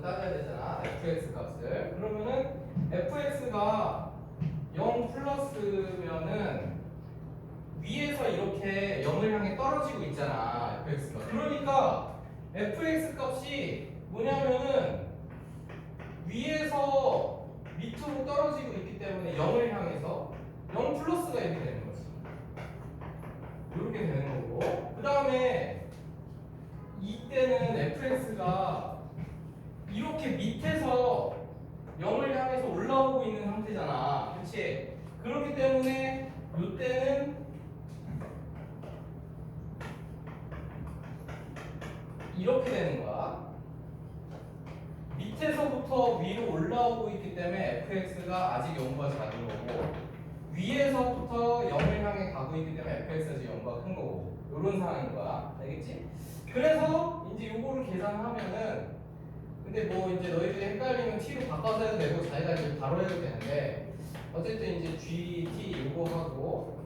따져야 되잖아. fx 값을. 그러면은 fx가 0 플러스면은 위에서 이렇게 0을 향해 떨어지고 있잖아. fx가. 그러니까 fx 값이 뭐냐면은 위에서 밑으로 떨어지고 있기 때문에 0을 향해서 0 플러스가 이렇게 되는 거지. 이렇게 되는 거고. 그 다음에 이때는 fx가 이렇게 밑에서 0을 향해서 올라오고 있는 상태잖아. 그렇지? 그렇기 때문에 이때는 이렇게 되는 거야. 밑에서부터 위로 올라오고 있기 때문에 fx가 아직 0보다 작은 거고, 위에서부터 0을 향해 가고 있기 때문에 fx가 아직 0보다 큰 거고, 이런 상황인 거야. 알겠지? 그래서 이제 요거를 계산하면은, 근데 뭐 이제 너희들이 헷갈리면 t로 바꿔서 해도 되고 자기가 이제 바로 해도 되는데, 어쨌든 이제 gt 요거 하고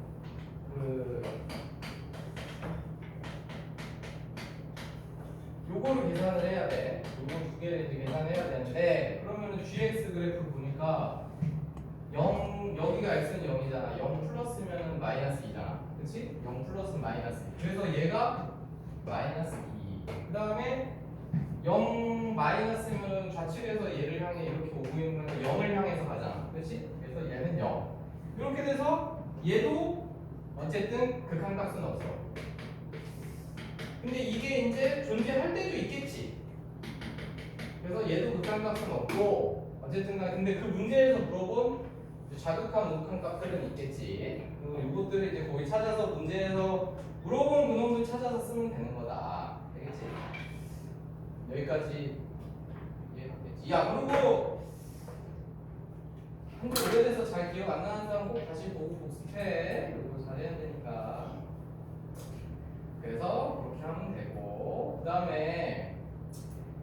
요거를 계산을 해야 돼. 요거 두 개를 이제 계산해야 되는데, 그러면은 gx 그래프 보니까 0 여기가 x는 0이잖아. 0 플러스면은 마이너스 2잖아. 그렇지? 0 플러스 마이너스 2. 그래서 얘가 마이너스 2. 그 다음에 0 마이너스면 좌측에서 얘를 향해 이렇게 오고 있는 건 0을 향해서 가잖아. 그렇지? 그래서 얘는 0. 이렇게 돼서 얘도 어쨌든 극한값은 없어. 근데 이게 이제 존재할 때도 있겠지. 그래서 얘도 극한값은 없고 어쨌든 간에 근데 그 문제에서 물어본 자극한 우극한 값들은 있겠지. 그리고 이것들을 이제 거기 찾아서 문제에서 물어본 근원들 찾아서 쓰면 되는 거다. 되겠지? 여기까지 이해했겠지? 야, 그리고 한지 오래돼서 잘 기억 안 나는 사람 꼭 다시 보고 복습해. 이거 잘해야 되니까. 그래서 그렇게 하면 되고, 그 다음에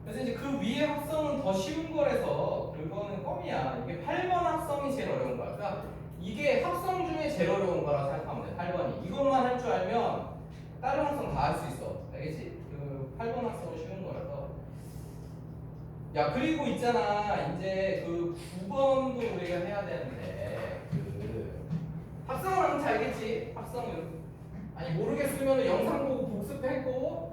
그래서 이제 그 위에 합성은 더 쉬운 거라서 그거는 껌이야. 이게 8번 합성이 제일 어려운 거야. 그러니까 이게 합성 중에 제일 어려운 거라고 생각하면 돼. 8번이 이것만 할 줄 알면 다른 합성 다 할 수 있어. 알겠지? 그 8번 합성은 쉬운 거라서. 야, 그리고 있잖아. 이제 그 9번도 우리가 해야 되는데 그 합성을 하면 잘 알겠지? 합성은 아니 모르겠으면 영상 보고 복습했고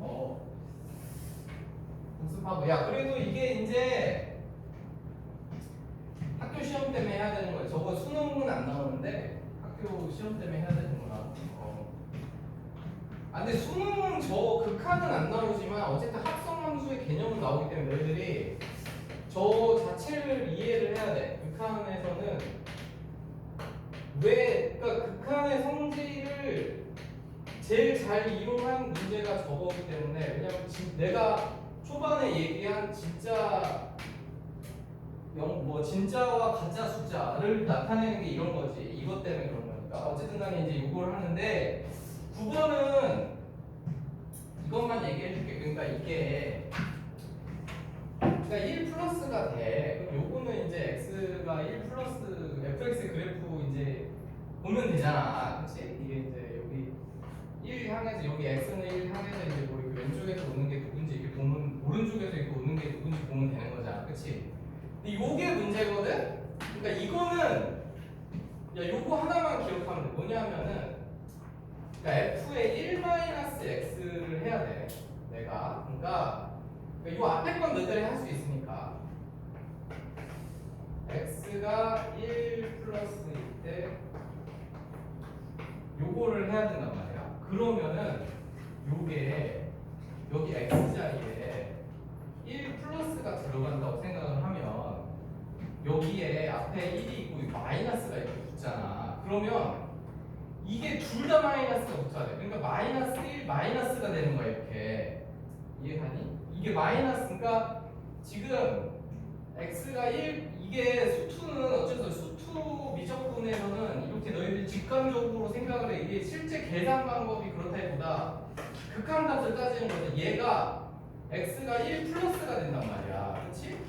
복습하고. 야, 그래도 이게 이제 학교 시험 때문에 해야 되는 거야. 저거 수능은 안 나오는데 학교 시험 때문에 해야 되는구나. 아, 근데 수능은 저 극한은 안 나오지만 어쨌든 합성함수의 개념은 나오기 때문에 너희들이 저 자체를 이해를 해야 돼. 극한에서는 왜, 그러니까 극한의 성질을 제일 잘 이용한 문제가 저거기 때문에. 왜냐면 내가 초반에 얘기한 진짜 진짜와 가짜 숫자를 나타내는 게 이런 거지. 이것 때문에 그런 거니까. 어쨌든 간에 이제 이걸 하는데 9번은 이것만 얘기해 줄게. 그러니까 이게 그러니까 1 플러스가 돼. 그럼 요거는 이제 x가 1 플러스 fx 그래프 이제 보면 되잖아. 그렇지? 이게 이제 여기 1 향해서 여기 x는 1 향해서 이제 뭐 이렇게 왼쪽에서 오는 게 누군지 이렇게 보면 오른쪽에서 이렇게 오는 게 누군지 보면 되는 거잖아. 그렇지? 근데 요게 문제거든? 그러니까 이거는 야 요거 하나만 기억하면 돼. 뭐냐면은 그러니까 f의 1-x를 해야 돼. 내가. 그러니까 요 앞에 건 너희들이 할 수 있으니까 x가 1 플러스일 때 요거를 해야 된단 말이야. 그러면은 요게 여기 x자리에 1 플러스가 들어간다고 생각을 하면 여기에 앞에 1이 있고 마이너스가 이렇게 붙잖아. 그러면 이게 둘 다 마이너스가 붙어야 돼. 그러니까 마이너스 1 마이너스가 되는 거야. 이렇게 이해가니? 이게 마이너스니까 지금 x가 1 이게 수투는 어째서 수투 미적분에서는 이렇게 너희들 직관적으로 생각을 해. 이게 실제 계산 방법이 그렇다기보다 극한값을 따지는 거지. 얘가 x가 1 플러스가 된단 말이야. 그렇지?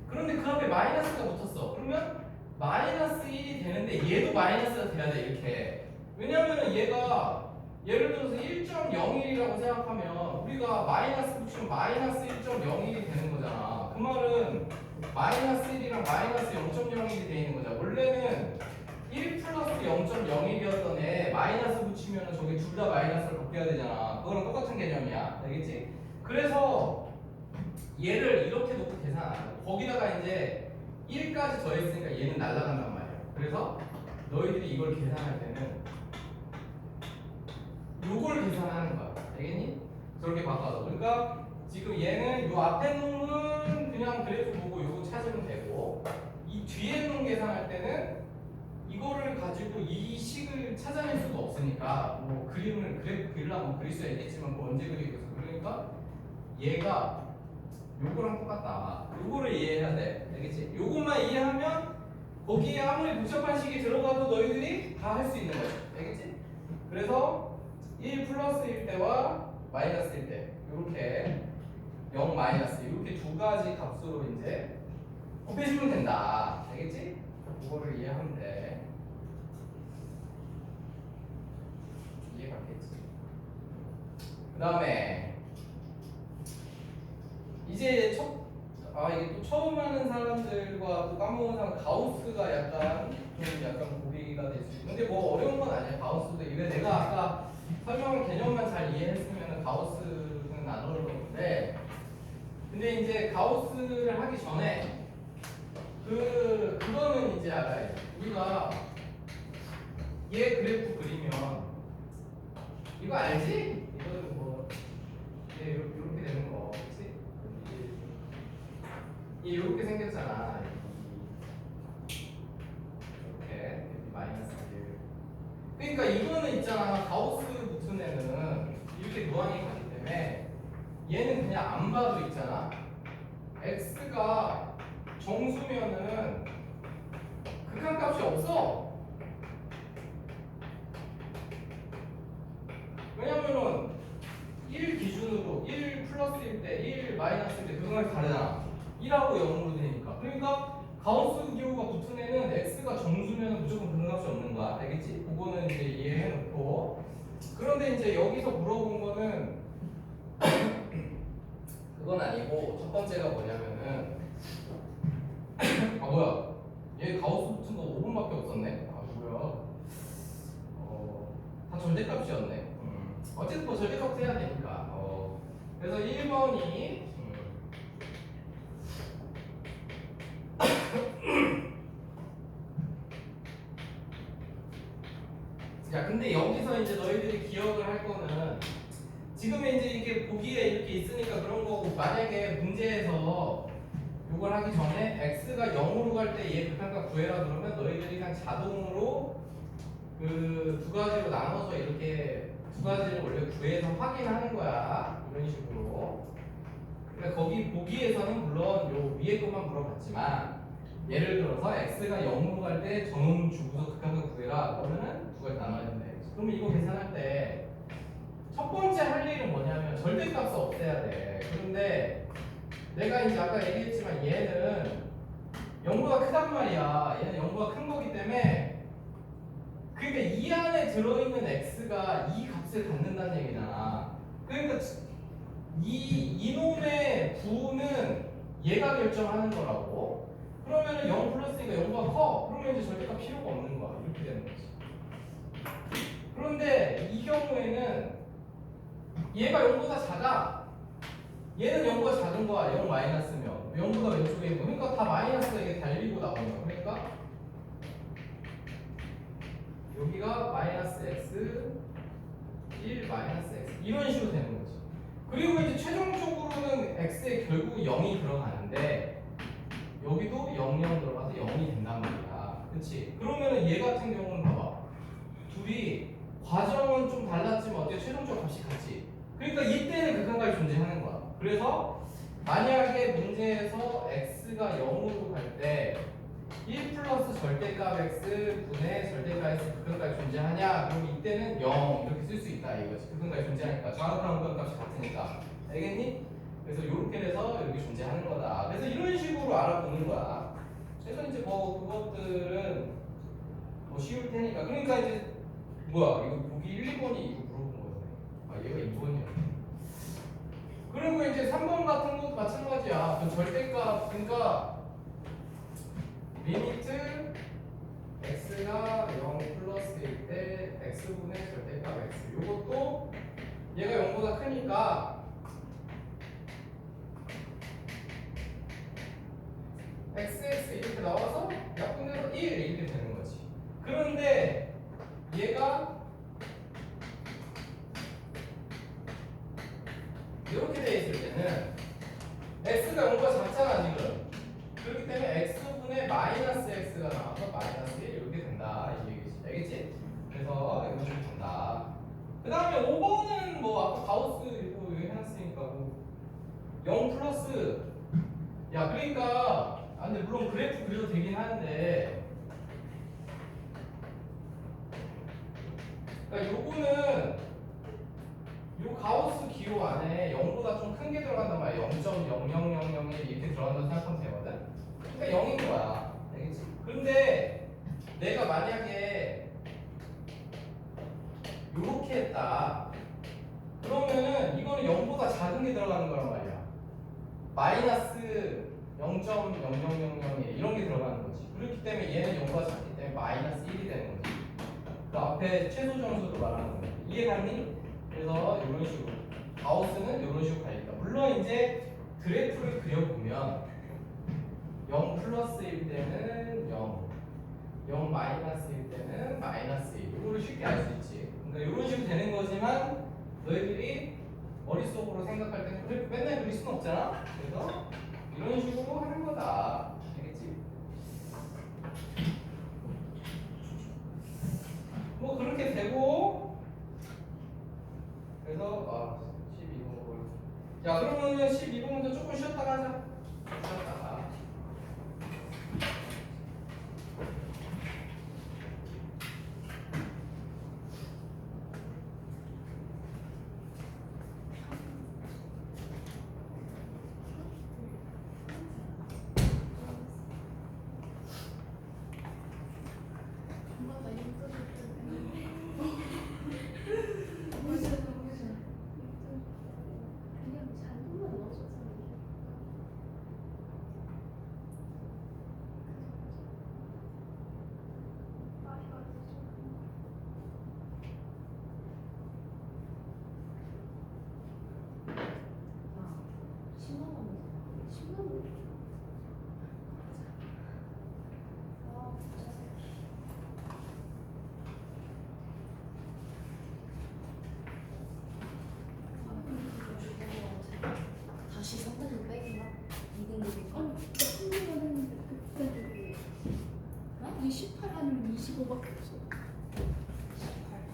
그런데 그 앞에 마이너스가 붙었어. 그러면 마이너스 1이 되는데 얘도 마이너스가 돼야 돼. 이렇게. 왜냐면은 얘가 예를 들어서 1.01이라고 생각하면 우리가 마이너스 붙이면 마이너스 1.01이 되는 거잖아. 그 말은 마이너스 1이랑 마이너스 0.01이 돼 있는 거죠. 원래는 1 플러스 0.01이었던 애 마이너스 붙이면 저게 둘 다 마이너스를 바뀌어야 되잖아. 그거랑 똑같은 개념이야. 알겠지? 그래서 얘를 이렇게 놓고 계산 안 하고 거기다가 이제 1까지 더했으니까 얘는 날아간단 말이야. 그래서 너희들이 이걸 계산할 때는 요걸 계산하는 거야. 알겠니? 저렇게 바꿔서. 그러니까 지금 얘는 요 앞에 놈은 그냥 그래프 보고 요거 찾으면 되고 이 뒤에 놈 계산할 때는 이거를 가지고 이 식을 찾아낼 수가 없으니까 뭐 그림을 그래프 그리려면 그릴 수야 있겠지만 뭐 언제 그리겠어. 그러니까 얘가 요거랑 똑같다. 요거를 이해해야 돼. 알겠지? 요것만 이해하면 거기에 아무리 복잡한 식이 들어가도 너희들이 다 할 수 있는 거지. 알겠지? 그래서 1 플러스일 때와 마이너스일 때 이렇게 0 마이너스 이렇게 두 가지 값으로 이제 곱해주면 된다. 알겠지? 그거를 이해하면 돼. 이해갔겠지? 그 다음에 이제 이게 또 처음 하는 사람들과 또 까먹은 사람 가우스가 약간 고비가 될 수 있는데 근데 뭐 어려운 건 아니야. 가우스도 이게 내가 아까 설명을 개념만 잘 이해했으면 가우스는 안 어려웠는데 근데 이제 가우스를 하기 전에 그거는 이제 알아야 돼. 우리가 얘 그래프 그리면 이거 알지? 이거는 뭐 이렇게 되는 거, 그렇지? 이렇게 생겼잖아. 이렇게 마이너스 1. 그러니까 이거는 있잖아. 가우스 붙은 애는 이렇게 무한히 가기 때문에 얘는 그냥 안 봐도 있잖아. x가 정수면은 극한값이 없어. 왜냐면은 1 기준으로 1 플러스일 때 1 마이너스일 때 그거랑 다르잖아. 1하고 0으로 되니까. 그러니까 가우스 기호가 붙은 애는 x가 정수면 무조건 극한값이 없는 거야. 알겠지? 그거는 이제 이해해놓고. 그런데 이제 여기서 물어본 거는 그건 아니고 첫 번째가 뭐냐면은 뭐야? 얘 가우스 붙은 거 5분밖에 없었네. 뭐야? 다 절대값이었네. 어쨌든 뭐 절대값 해야 되니까. 그래서 1번이 야, 근데 여기서 이제 너희들이 기억을 할 거는 지금 이제 이게 보기에 이렇게 있으니까 그런 거고 만약에 문제에서 이걸 하기 전에 x가 0으로 갈 때 얘 극한값 구해라 그러면 너희들이 그냥 자동으로 그 두 가지로 나눠서 이렇게 두 가지를 원래 구해서 확인하는 거야. 이런 식으로. 그러니까 거기 보기에서는 물론 요 위에 것만 물어봤지만 예를 들어서 x가 0으로 갈 때 저놈 주고서 극한값 구해라 그러면은 두 가지 나눠야 된다. 그러면 이거 계산할 때 첫 번째 할 일은 뭐냐면 절대값을 없애야 돼. 그런데 내가 이제 아까 얘기했지만 얘는 0보다 크단 말이야. 얘는 0보다 큰 거기 때문에 그러니까 이 안에 들어있는 x가 이 값을 갖는다는 얘기잖아. 그러니까 이놈의 부는 얘가 결정하는 거라고. 그러면은 0 플러스니까 0보다 커. 그러면 이제 절대값 필요가 없는 거야. 이렇게 되는 거지. 그런데 이 경우에는 얘가 0보다 작아. 얘는 0보다 작은 거야. 0 마이너스면 0보다 왼쪽에 있는 거. 그러니까 다 마이너스가 이게 달리고 나오는 거야. 그러니까 여기가 마이너스 x 1 마이너스 x 이런 식으로 되는 거지. 그리고 이제 최종적으로는 x에 결국 0이 들어가는데 여기도 0, 0 들어가서 0이 된단 말이야. 그치? 그러면은 얘 같은 경우는 봐봐. 둘이 과정은 좀 달랐지만 어떻게 최종적 값이 같지? 그러니까 이때는 극한값이 존재하는 거야. 그래서 만약에 문제에서 x가 0으로 갈 때 1 플러스 절대값 x 분의 절대값 x 극한값이 존재하냐? 그럼 이때는 0 이렇게 쓸 수 있다 이거지. 극한값이 존재하니까 좌우랑 극한값이 같으니까. 알겠니? 그래서 이렇게 돼서 여기 존재하는 거다. 그래서 이런 식으로 알아보는 거야. 그래서 이제 뭐 그것들은 뭐 쉬울 테니까. 그러니까 이제 뭐야 이거 보기 1, 2번이 이거 물어본 거였네. 얘가 2번이야. 그리고 이제 3번 같은 것도 마찬가지야. 그 절대값 그러니까 x가 0 플러스일 때 x분의 절대값 x. 요것도 얘가 0보다 크니까 xx 이렇게 나와서 약분해서 1 이렇게 되는 거지. 그런데 얘가 이렇게 돼 있을 때는 x가 0보다 작잖아 지금. 그렇기 때문에 x분의 마이너스 x가 나와서 마이너스 1 이렇게 된다 이 얘기지. 알겠지? 그래서 이런 식으로 된다. 그 다음에 5번은 뭐 아까 가우스 이거 해놨으니까 뭐 0 플러스 야 그러니까 근데 물론 그래프 그려도 되긴 하는데 그러니까 요거는 요 가우스 기호 안에 0보다 좀 큰 게 들어간단 말이야. 0.0001 이렇게 들어간다고 생각하면 되거든. 그러니까 0인 거야. 알겠지? 그런데 내가 만약에 요렇게 했다. 그러면은 이거는 0보다 작은 게 들어가는 거란 말이야. 마이너스 0.0001 이런 게 들어가는 거지. 그렇기 때문에 얘는 0보다 작기 때문에 마이너스 1이 되는 거지. 그 앞에 최소 점수도 말하는 거야. 이해갔니? 그래서 이런 식으로 가우스는 이런 식으로 가니까 물론 이제 그래프를 그려보면 0 플러스일 때는 0 마이너스일 때는 마이너스 1 이거를 쉽게 알 수 있지. 그러니까 이런 식으로 되는 거지만 너희들이 머릿속으로 생각할 때는 그래프 맨날 그릴 수는 없잖아. 그래서 이런 식으로 하는 거다. 알겠지? 뭐 그렇게 되고 그래서 12번 자 그러면은 12번부터 조금 쉬었다가 하자. 쉬었다가 다시 선택을 빼기나? 2등급인가? 아니, 진짜 흥미가 했는데 그때 저기 18 아니면 25밖에 없어. 18.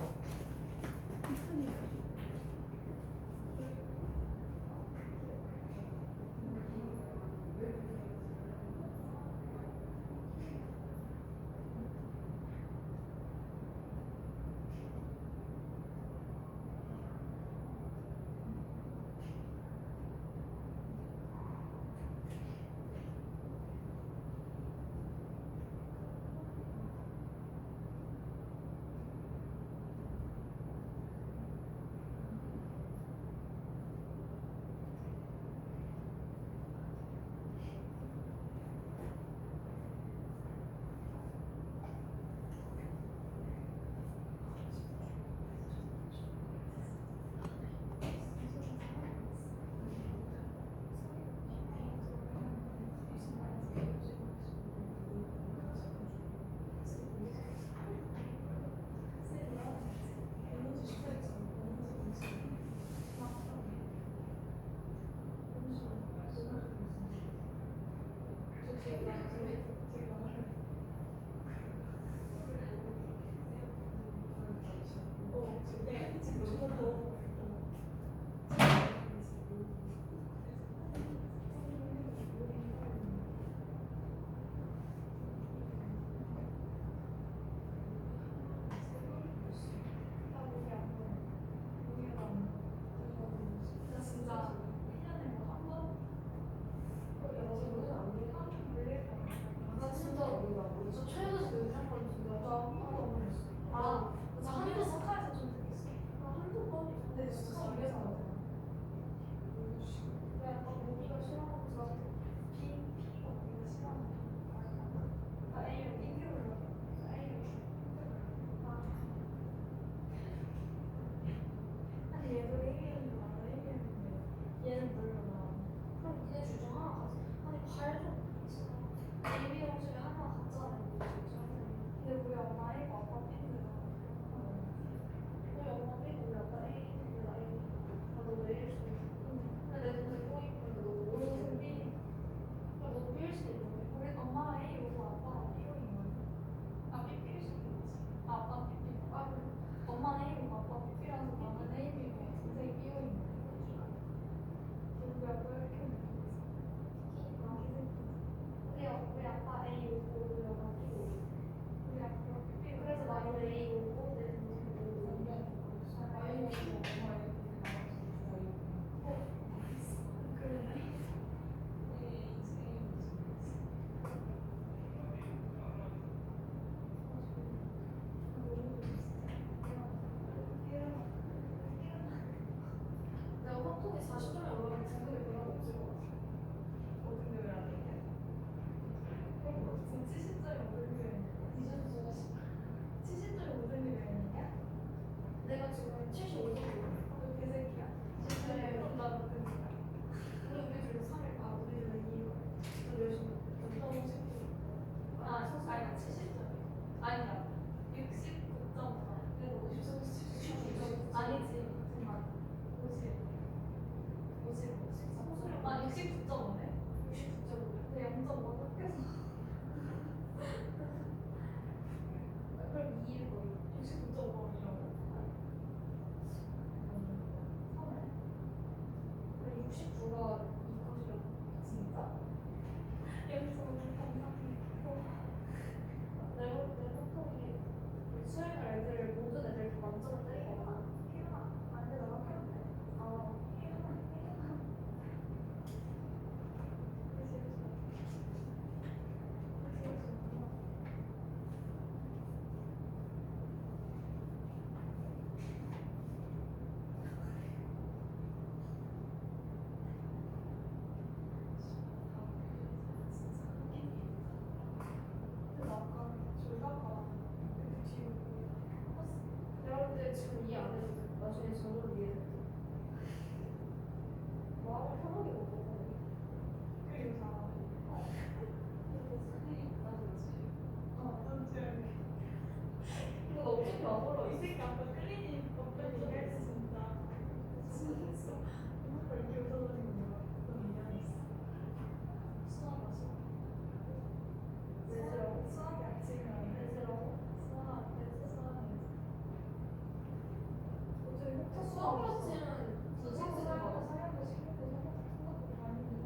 69.5네? 69.5. 근데 0.5 깎여서. 그럼 2일 거리. 69.5이라고? 3을? 그럼 69가 이것이라고? 진짜? 0.5 내가 볼때 보통이 수행할 애들 모든 애들 다 만점을 때리거나 희망 안 되나 학교인데 아 희망 그래서 아까 졸다가 이렇게 뒤로 내가 볼 때 지금 이해 안 해도 돼. 나중에 저절로 이해될 듯. 마음을 편하게 먹어. 그리고 다. 이거 어떻게 안 올라? 이 새끼 아까 클리닉 어떤 얘기했지 진짜. 진짜. 이걸 이렇게 웃어버리는 거야. 그럼 이해하겠어. 수학 마셔. 내지라고? 수학이 아침이랑 내지라고? 수학, 내지, 수학, 내지. 어차피 혹시 수학 같지는 선생님들 사용도 시켜도 생각보다 많이 엄청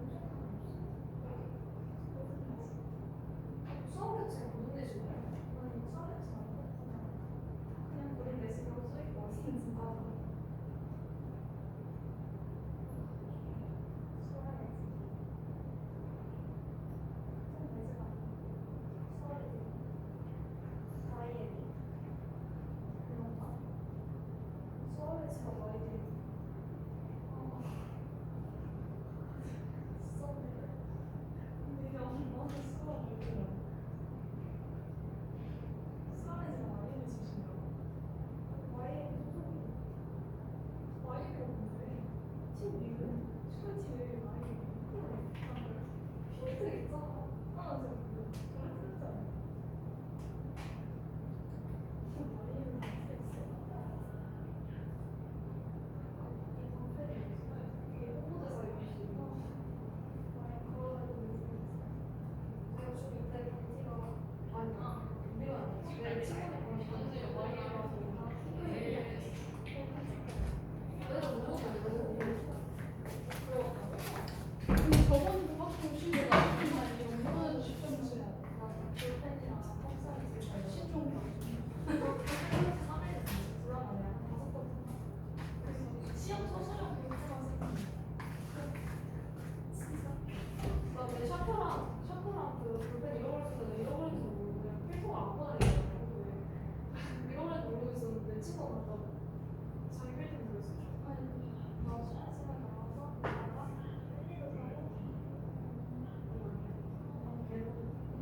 수학 같지는 무슨 내신이야? 아니 수학 같지는 않고 그냥 우리 내신으로 써있고 진짜 수학 내지. 저번 학교 시험에 나왔던 연구는 시점수야. 신종 시험 소수령 교육생활 진짜 나 내 샤프랑 그 볼펜 잃어버렸을 때 잃어버린지도 모르고 그냥 필통을 안 꺼내려고 잃어버린지 모르고 있었는데 친구가 갔다고 자기 필통 들었어 아니 나 시간에 나와서 나가 1, 2도 사고 걔도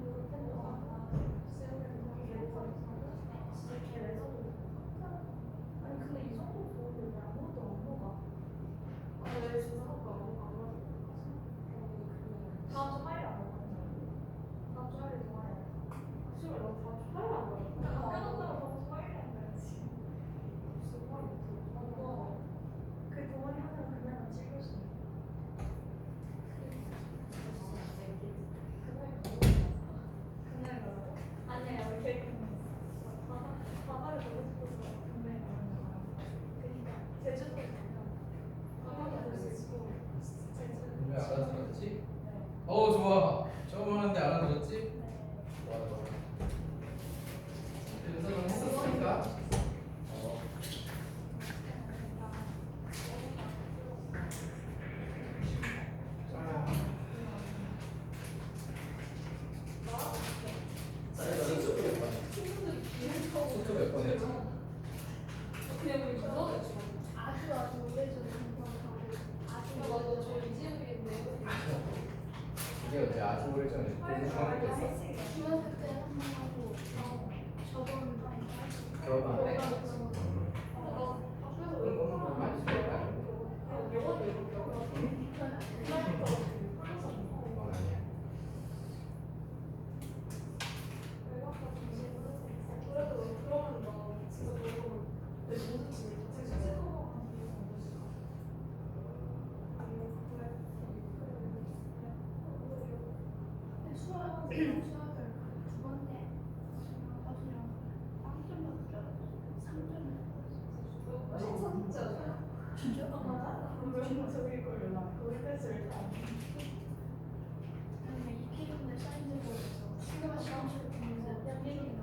볼펜도 사고 수영팬도 걔도 사고 진짜 걔 레전드 아니 근데 이 정도 좋은데 왜 아무것도 안 먹어? 아니 왜 진짜 학교 안 먹어? 다음 주 화요일 안 먹어. 다음 주 화요일 동아리. 싫어, 나 다음 주 화요일 안 먹어. 학교 간다고 다음 주 화요일 안 가야지. 무슨 화요일 또? 그 동아리 하면 그날만 찍을 수 있어. 그날 가라고? 아니야, 우리 계획은 바다를 보고 싶어서 근데 그니까 제주도에 가면 바다도 볼수 있고 제주 왜 알아들었지? 좋아. 처음 하는데 알아들었지? 좋아, 좋아. 분석을 했었으니까. 친구들이 비행 타고 소트 몇 번 했지? 그냥 우리 그거는 지금 아주 오래전에 맞아 저 이지훈인데 이게 어째 아주 오래전에 공부하는 게 있어? 중학교 때 한 번 하고 저번 그러면 안 돼? 나 학교에서 왜 그런 거는 많이 쓰는 거 아니고? 영어도 이렇게 그건 아니야. 그래도 그러면 나 진짜 그거 내 모든 집에 제가 찍어먹는 수학을 두 번째 화수랑 빵점 받았어. 3점 진짜? 근데 이 필요는 사인들 보면서 수가 시험칠 보면서 때리는 거.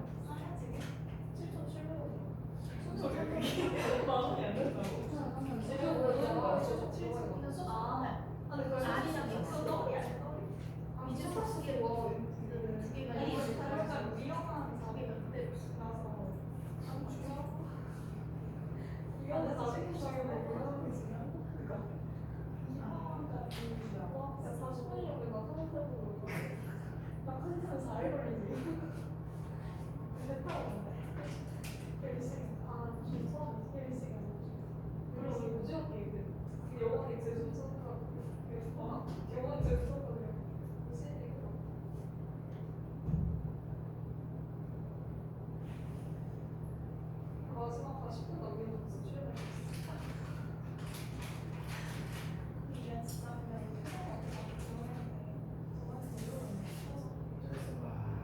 마지막 40분 남겨놓고 출발.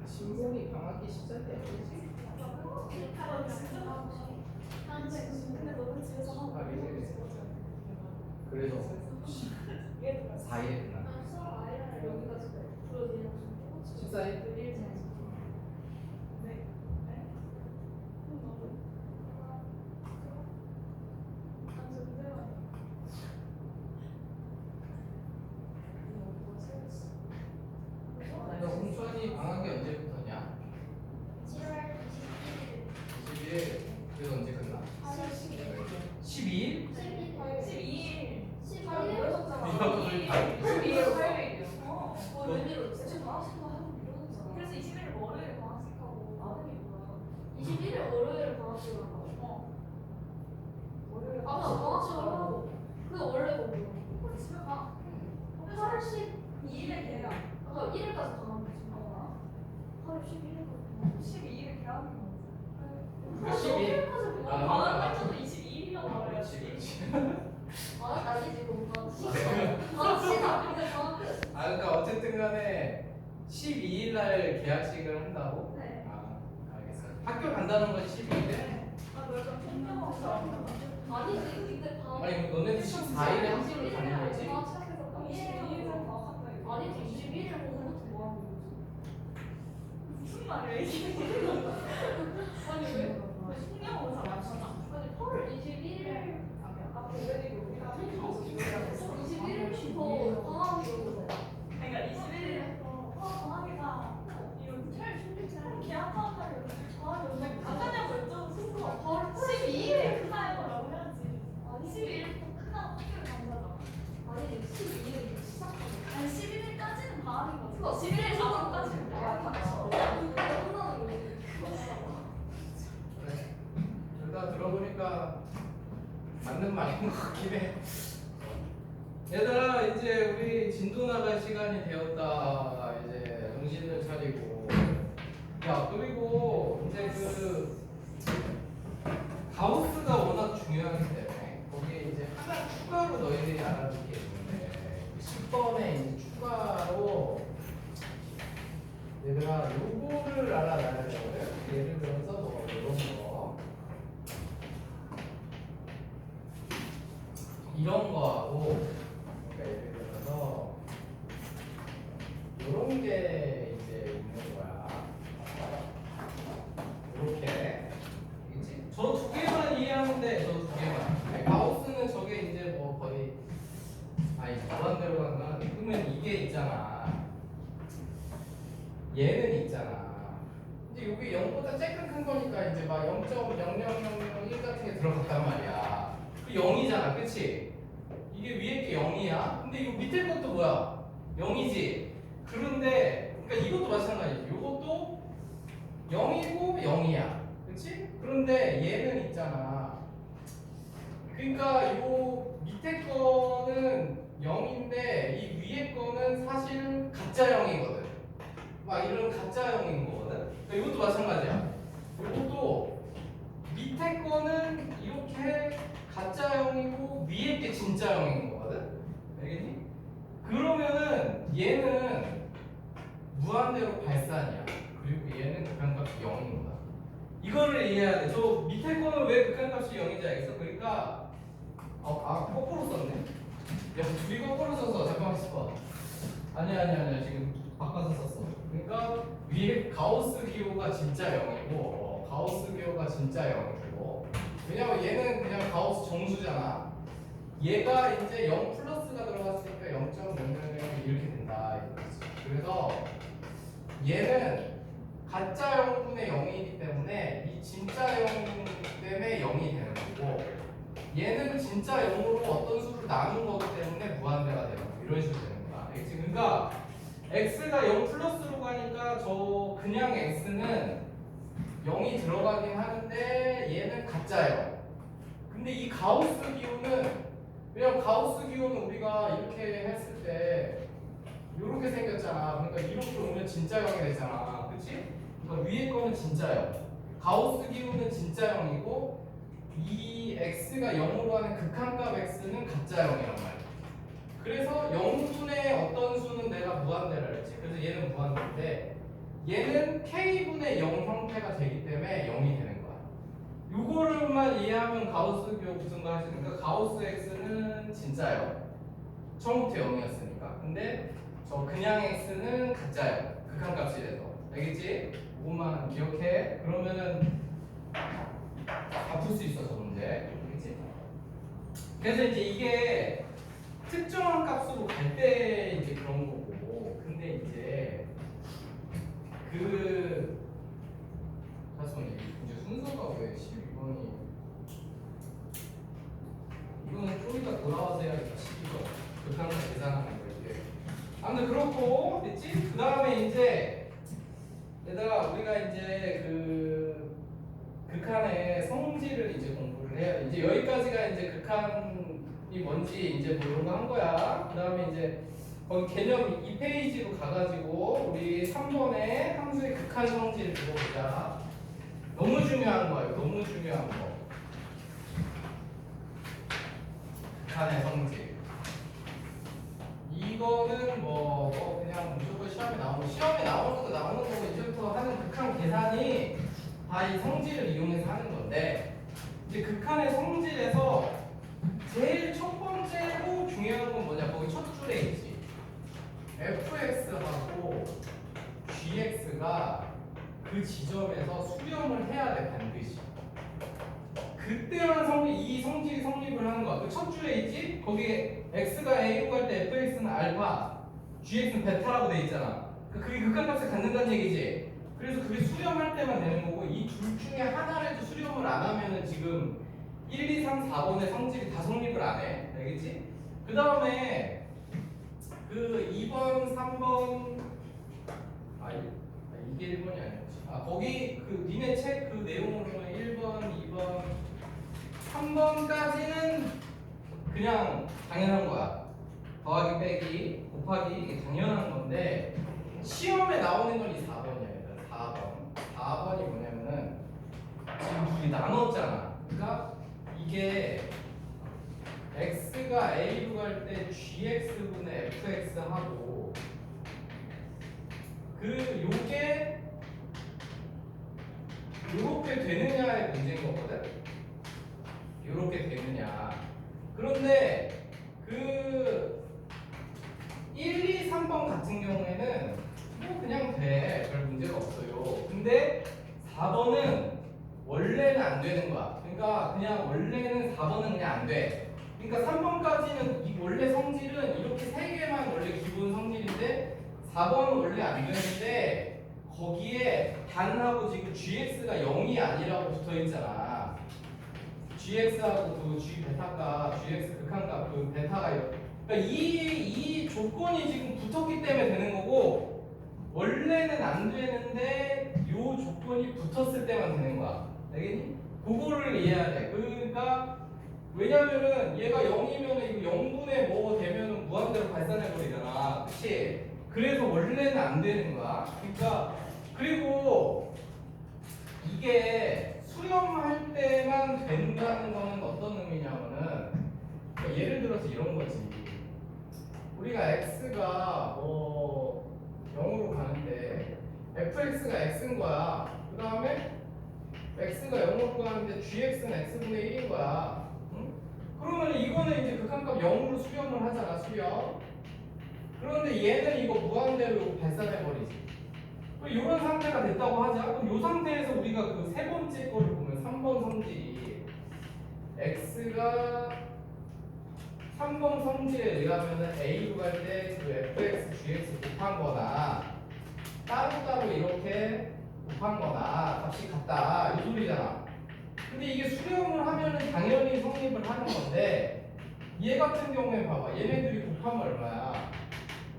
신봉이 방학기 시작이 아니지? 그래서 4일에 끝나. 14일? 너 홍천이 방학이 언제부터냐? 21일. 그래서 언제 끝나? 12일? 그래서 21일 월요일 방학식하고 나중에 뭐야? 21일 월요일 방학식을 한다고? 월요일 방학식을 하고 그게 원래 거고요. 그럼 집에 가. 82일에 개강. 그러니까 1일까지 가면 되지. 8월 11일까지. 12일에 개강인 거지. 12일? 방학 날짜도 22일이라고 말해요. 그렇지. 아니지 뭔가 그러니까 어쨌든 간에 12일 날 계약식을 한다고? 네. 알겠어. 학교 간다는 건 12일에? 아니지 근데 방학 아니 그럼 너네들 14일에 학교를 가는 거지? 아니지 21일 오후부터 뭐 하는 거지? 무슨 말이야 이게? 아니 왜? 숙명을 잘 맞춰나? 아니 8월 21일 그러니까 21일부터 방학이거든. 21일부터 방학이다. 이런 계약하는 날이 언제? 나가냐고 여쭤도 순서. 12일에 끝나요라고 해야지. 12일부터 끝나고 학교를 간다잖아. 아니 12일부터 시작하고. 아니 11일까지는 방학인 거지. 그거 11일 방학까지는 방학이야. 끝나는 거지. 그래. 둘 다 들어보니까 맞는 말인 것 같긴 해. 얘들아 이제 우리 진도 나갈 시간이 되었다. 이제 정신을 차리고. 야 그리고 이제 그 가우스가 워낙 중요하기 때문에 거기에 이제 하나 추가로 너희들이 알아둘 게 있는데 10번에 이제 추가로 얘들아 요거를 알아놔야 되거든. 예를 들어서 뭐 이런 거하고 그러니까 예를 들어서 이런 게 이제 있는 거야. 이렇게 이지? 저 두 개만 이해하면 돼. 저 두 개만. 아니, 가우스는 저게 이제 뭐 거의 아니 무한대로 가면 그러면 이게 있잖아. 얘는 있잖아. 이제 여기 0보다 조금 큰 거니까 이제 막 0.00001 같은 게 들어갔단 말이야. 그 0이잖아, 그치? 이게 위에 게 0이야. 근데 이 밑에 것도 뭐야? 0이지. 그런데 그러니까 이것도 마찬가지지. 이것도 0이고 0이야. 그치? 그런데 얘는 있잖아. 그러니까 요 밑에 거는 0인데 이 위에 거는 사실은 가짜 0이거든. 막 이런 가짜 0인 거거든. 그러니까 이것도 마찬가지야. 이것도 밑에 거는 이렇게 가짜 0이고 위에 게 진짜 0인 거거든. 알겠니? 그러면은 얘는 무한대로 발산이야. 그리고 얘는 극한값이 0인 거야. 이거를 이해해야 돼. 저 밑에 거는 왜 극한값이 0인지 알겠어? 그러니까 거꾸로 썼네. 야, 둘이 거꾸로 써서 잠깐만 있어봐. 아니야 지금 바꿔서 썼어. 그러니까 위에 가우스 기호가 진짜 0이고 가우스 기호가 진짜 0이고 왜냐면 얘는 그냥 가우스 정수잖아. 얘가 이제 0 플러스가 들어갔으니까 0.000 이렇게 된다 이거지. 그래서 얘는 가짜 0분의 0이기 때문에 이 진짜 0 때문에 0이 되는 거고 얘는 진짜 0으로 어떤 수를 나눈 거기 때문에 무한대가 되는 거 이런 식으로 되는 거야. 알겠지? 그러니까 x가 0 플러스로 가니까 저 그냥 x는 0이 들어가긴 하는데 얘는 가짜 0. 근데 이 가우스 기호는 왜냐면 가우스 기호는 우리가 이렇게 했을 때 이렇게 생겼잖아. 그러니까 이렇게 오면 진짜 0이 되잖아. 그치? 그러니까 위에 거는 진짜 0. 가우스 기호는 진짜 0이고 이 x가 0으로 하는 극한값 x는 가짜 0이란 말이야. 그래서 0분의 어떤 수는 내가 무한대라 했지. 그래서 얘는 무한대인데 얘는 k분의 0 형태가 되기 때문에 0이 되는 거야. 요거를만 이해하면 가우스 기호 무슨 거 하시니까 가우스 x는 진짜 0. 처음부터 0이었으니까. 근데 저 그냥 x는 가짜 0. 극한값이 돼서. 알겠지? 그것만 기억해. 그러면은 다 풀 수 있어 저 문제. 알겠지? 그래서 이제 이게 특정한 값으로 갈 때 이제 그런 거고. 근데 이제 잠시만요. 이제 순서가 왜 12번이 이거는 좀 이따 돌아와서 해야겠다. 12번 극한값 계산하는 거 이제. 아무튼 그렇고 됐지? 그 다음에 이제 얘들아 우리가 이제 그 극한의 성질을 이제 공부를 해야 돼. 이제 여기까지가 이제 극한이 뭔지 이제 뭐 이런 거 한 거야. 그 다음에 이제 거기 개념 2페이지로 가가지고 우리 3번에 함수의 극한 성질을 들어보자. 너무 중요한 거예요. 너무 중요한 거. 극한의 성질. 이거는 뭐 그냥 무조건 시험에 나오는 것도 나오는 거고 이제부터 하는 극한 계산이 다 이 성질을 이용해서 하는 건데 이제 극한의 성질에서 제일 첫 번째로 중요한 건 뭐냐? 거기 첫 줄에 있지. fx하고 gx가 그 지점에서 수렴을 해야 돼 반드시. 그때만 이 성질이 성립을 하는 거야. 그 첫 줄에 있지? 거기에 x가 a로 갈 때 fx는 알파, gx는 베타라고 돼 있잖아. 그게 극한값을 갖는다는 얘기지. 그래서 그게 수렴할 때만 되는 거고 이 둘 중에 하나라도 수렴을 안 하면은 지금 1, 2, 3, 4번의 성질이 다 성립을 안 해. 알겠지? 그 다음에 그 2번, 3번 이게 1번이 아니었지. 거기 그 니네 책 그 내용으로는 1번, 2번, 3번까지는 그냥 당연한 거야. 더하기 빼기 곱하기 이게 당연한 건데 시험에 나오는 건 이 4번이야. 4번이 뭐냐면은 지금 둘이 나눴잖아. 그러니까 이게 x가 a로 갈 때 gx분의 fx 하고 요게 요렇게 되느냐의 문제인 거거든. 요렇게 되느냐. 그런데 그 1, 2, 3번 같은 경우에는 뭐 그냥 돼. 별 문제가 없어요. 근데 4번은 원래는 안 되는 거야. 그러니까 그냥 원래는 4번은 그냥 안 돼. 그러니까 3번까지는 이 원래 성질은 이렇게 3개만 원래 기본 성질인데 4번은 원래 안 되는데 거기에 단하고 지금 gx가 0이 아니라고 붙어 있잖아. gx하고 그 g 베타값, gx 극한값 그 베타가 그러니까 이 조건이 지금 붙었기 때문에 되는 거고 원래는 안 되는데 요 조건이 붙었을 때만 되는 거야. 알겠니? 그거를 이해해야 돼. 그러니까 왜냐면은 얘가 0이면은 이거 0분의 뭐 되면은 무한대로 발산해 버리잖아. 그치? 그래서 원래는 안 되는 거야. 그러니까 그리고 이게 수렴할 때만 된다는 거는 어떤 의미냐면은 그러니까 예를 들어서 이런 거지. 우리가 x가 뭐 0으로 가는데 x분의 1인 거야. 응? 그러면 이거는 이제 극한값 0으로 수렴을 하잖아, 수렴. 그런데 얘는 이거 무한대로 발산해버리지. 이런 상태가 됐다고 하자. 그럼 이 상태에서 우리가 그 세 번째 거를 보면 3번 성질이 x가 3번 성질에 의하면은 a로 갈 때 그 fx, gx 곱한 거나 따로따로 이렇게 곱한 거나 값이 같다 이 소리잖아. 근데 이게 수렴을 하면은 당연히 성립을 하는 건데 얘 같은 경우에 봐봐. 얘네들이 곱하면 얼마야?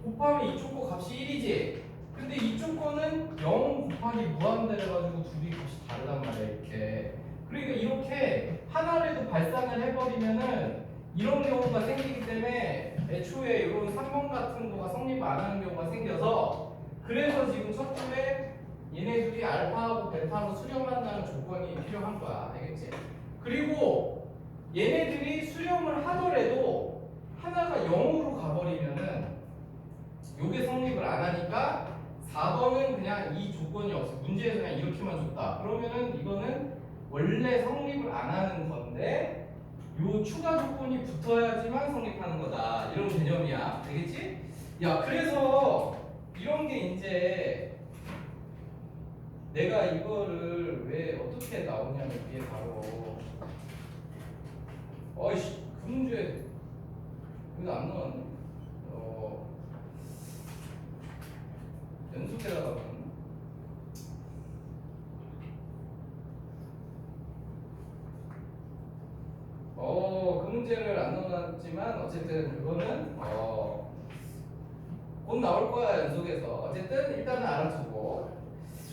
곱하면 이쪽 거 값이 1이지. 근데 이쪽 거는 0 곱하기 무한대로 해가지고 둘이 값이 다르단 말이야 이렇게. 그러니까 이렇게 하나라도 발산을 해버리면은 이런 경우가 생기기 때문에 애초에 이런 3번 같은 거가 성립 안 하는 경우가 생겨서 그래서 지금 첫 줄에 얘네들이 알파하고 베타로 수렴한다는 조건이 필요한 거야. 알겠지? 그리고 얘네들이 수렴을 하더라도 하나가 0으로 가버리면은 요게 성립을 안 하니까 4번은 그냥 이 조건이 없어. 문제에서 그냥 이렇게만 줬다. 그러면은 이거는 원래 성립을 안 하는 건데 요 추가 조건이 붙어야지만 성립하는 거다. 이런 개념이야. 알겠지? 야, 그래서 이런 게 이제 내가 이거를 왜 어떻게 나오냐면 이게 바로 어이씨 그 문제 여기도 안 나왔네. 연속해라가 그 문제를 안 넣어놨지만 어쨌든 그거는 곧 나올 거야 연속해서. 어쨌든 일단은 알아두고.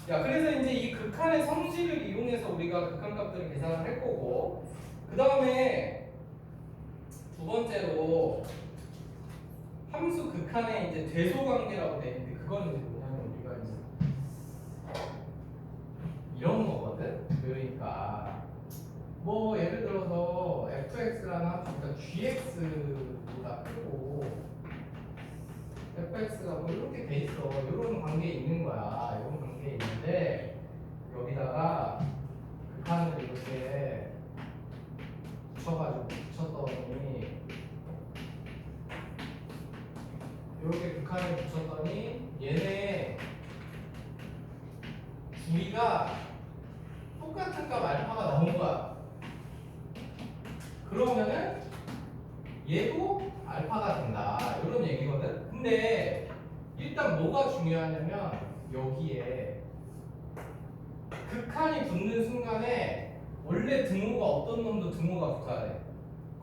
야, 그래서 이제 이 극한의 성질을 이용해서 우리가 극한값들을 계산을 할 거고, 그 다음에 두 번째로 함수 극한의 이제 대소 관계라고 돼 있는데 그거는 이제 뭐냐면 우리가 이제 이런 거거든. 그러니까 뭐 예를 들어서 fx라는 함수가 gx보다 크고 fx가 뭐 이렇게 돼 있어. 이런 관계에 있는 거야. 이런 관계에 있는데 여기다가 극한을 이렇게 붙였더니 이렇게 극한을 붙였더니 얘네 둘이가 똑같은 값 알파가 나온 거야. 그러면은 얘도 알파가 된다. 이런 얘기거든. 근데 일단 뭐가 중요하냐면 여기에 극한이 붙는 순간에 원래 등호가 어떤 놈도 등호가 붙어야 돼.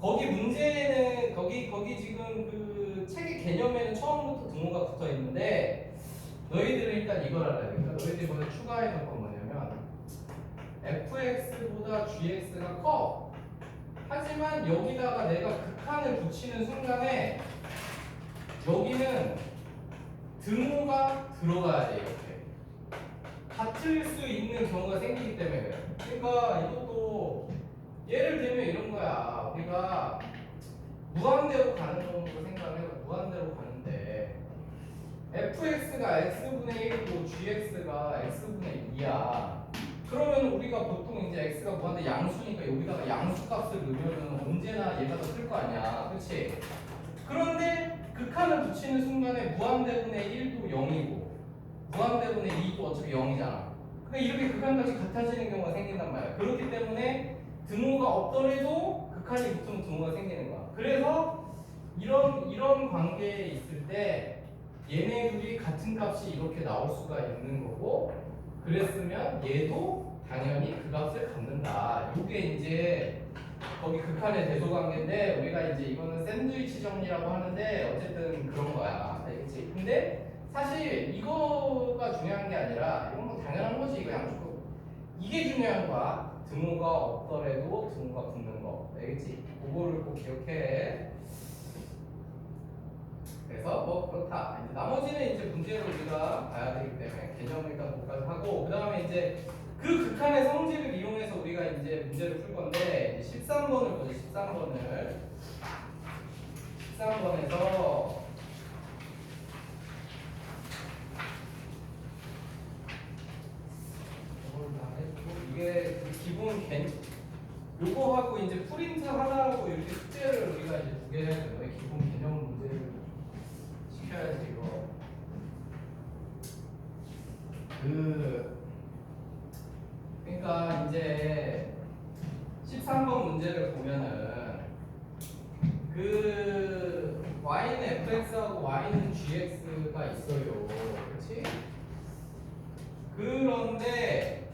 거기 문제는 거기 지금 그 책의 개념에는 처음부터 등호가 붙어 있는데 너희들은 일단 이걸 알아야 돼. 그러니까 너희들이 이번에 추가해서 건 뭐냐면 fx보다 gx가 커. 하지만 여기다가 내가 극한을 붙이는 순간에 여기는 등호가 들어가야 돼. 이렇게 같을 수 있는 경우가 생기기 때문에 그래. 그러니까 이것도 예를 들면 이런 거야. 우리가 무한대로 가는 정도로 생각을 해봐. 무한대로 가는데 fx가 x분의 1이고 gx가 x분의 2야. 그러면 우리가 보통 이제 x가 무한대 양수니까 여기다가 양수값을 넣으면 언제나 얘가 더 클 거 아니야. 그렇지? 그런데 극한을 붙이는 순간에 무한대분의 1도 0이고 무한대분의 2도 어차피 0이잖아. 그러니까 이렇게 극한값이 같아지는 경우가 생긴단 말이야. 그렇기 때문에 등호가 없더라도 극한이 붙으면 등호가 생기는 거야. 그래서 이런 관계에 있을 때 얘네 둘이 같은 값이 이렇게 나올 수가 있는 거고, 그랬으면 얘도 당연히 그 값을 갖는다. 이게 이제 거기 극한의 대소 관계인데 우리가 이제 이거는 샌드위치 정리라고 하는데 어쨌든 그런 거야. 알겠지? 근데 사실 이거가 중요한 게 아니라 이건 뭐 당연한 거지. 이거 양쪽 이게 중요한 거야. 등호가 없더라도 등호가 붙는 거. 알겠지? 그거를 꼭 기억해. 그래서 뭐 그렇다. 이제 나머지는 이제 문제를 우리가 봐야 되기 때문에 개념을 일단 거기까지 하고, 그 다음에 이제 그 극한의 성질을 이용해서 우리가 이제 문제를 풀 건데 13번을 보죠. 13번에서 이게 그 기본 요거하고 이제 프린트 하나하고 이렇게 숙제를 우리가 이제 두 개 해야 돼요. 기본 개념 문제를 시켜야지 이거. 그러니까 이제 13번 문제를 보면은 그 y는 fx하고 y는 gx가 있어요. 그렇지? 그런데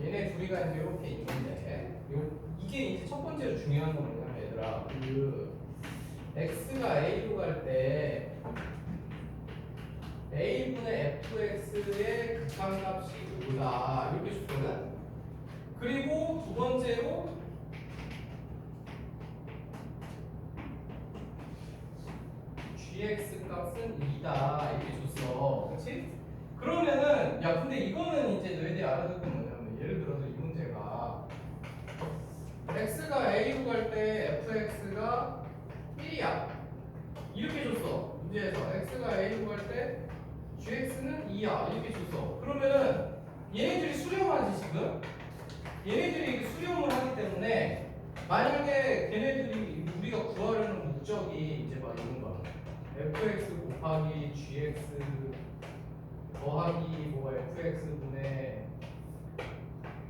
얘네 둘이가 이제 이렇게 있는데 이게 이제 첫 번째로 중요한 건 뭐냐면 얘들아 x가 a로 갈 때 a분의 fx의 극한값이 5다 이렇게 줬거든. 그리고 두 번째로 gx 값은 2다 이렇게 줬어. 그렇지? 그러면은 야 근데 이거는 이제 너희들이 알아둘 건 뭐냐면 예를 들어서 이 문제가 x가 a로 갈 때 fx가 1이야 이렇게 줬어. 문제에서 x가 a로 갈 때 gx는 2야 이렇게 줬어. 그러면은 얘네들이 수렴하지 지금? 얘네들이 수렴을 하기 때문에 만약에 걔네들이 우리가 구하려는 목적이 이제 막 이런 거야. fx 곱하기 gx 더하기 뭐 fx분의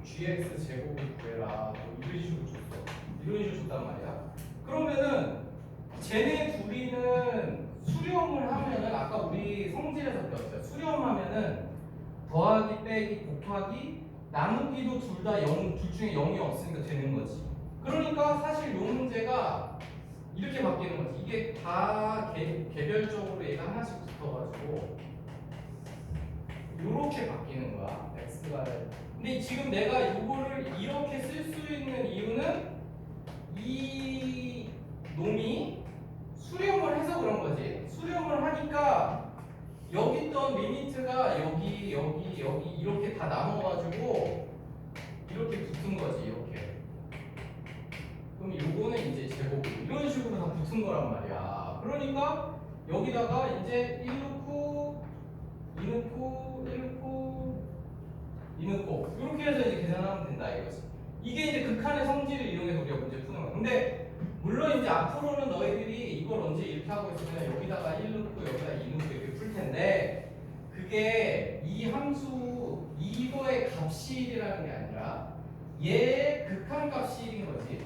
gx 제곱을 구해라 뭐 이런 식으로 줬어. 이런 식으로 줬단 말이야. 그러면은 쟤네 둘이는 수렴을 하면은 아까 우리 성질에서 배웠어요. 수렴하면은 더하기 빼기 곱하기 나누기도 둘 다 0, 둘 중에 0이 없으니까 되는 거지. 그러니까 사실 요 문제가 이렇게 바뀌는 거지. 이게 다 개별적으로 얘가 하나씩 붙어가지고 이렇게 바뀌는 거야. x가. 근데 지금 내가 이거를 이렇게 쓸 수 있는 이유는 이 놈이 수렴을 해서 그런 거지. 수렴을 하니까 여기 있던 리미트가 여기 이렇게 다 남아가지고 이렇게 붙은 거지. 이렇게. 그럼 요거는 이제 제곱 이런 식으로 다 붙은 거란 말이야. 그러니까 여기다가 이제 1 넣고 2 넣고 1 넣고 2 넣고 이렇게 해서 이제 계산하면 된다 이거지. 이게 이제 극한의 성질을 이용해서 우리가 문제 푸는 거야. 근데 물론 이제 앞으로는 너희들이 이걸 언제 이렇게 하고 있으면 여기다가 1 넣고 여기다 2 넣고 이렇게 풀 텐데 그게 이 함수 이거의 값이 1이라는 게 아니라 얘의 극한값이 1인 거지.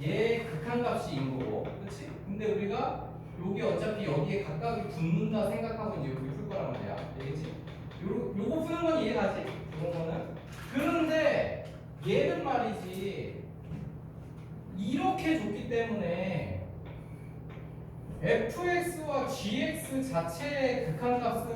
얘의 극한값이 2인 거고, 그렇지? 근데 우리가 여기 어차피 여기에 각각이 붙는다 생각하고 이제 여기 풀 거란 말이야. 알겠지? 요거 푸는 건 이해가지? 이런 거는. 그런데 얘는 말이지 이렇게 줬기 때문에 fx와 gx 자체의 극한값은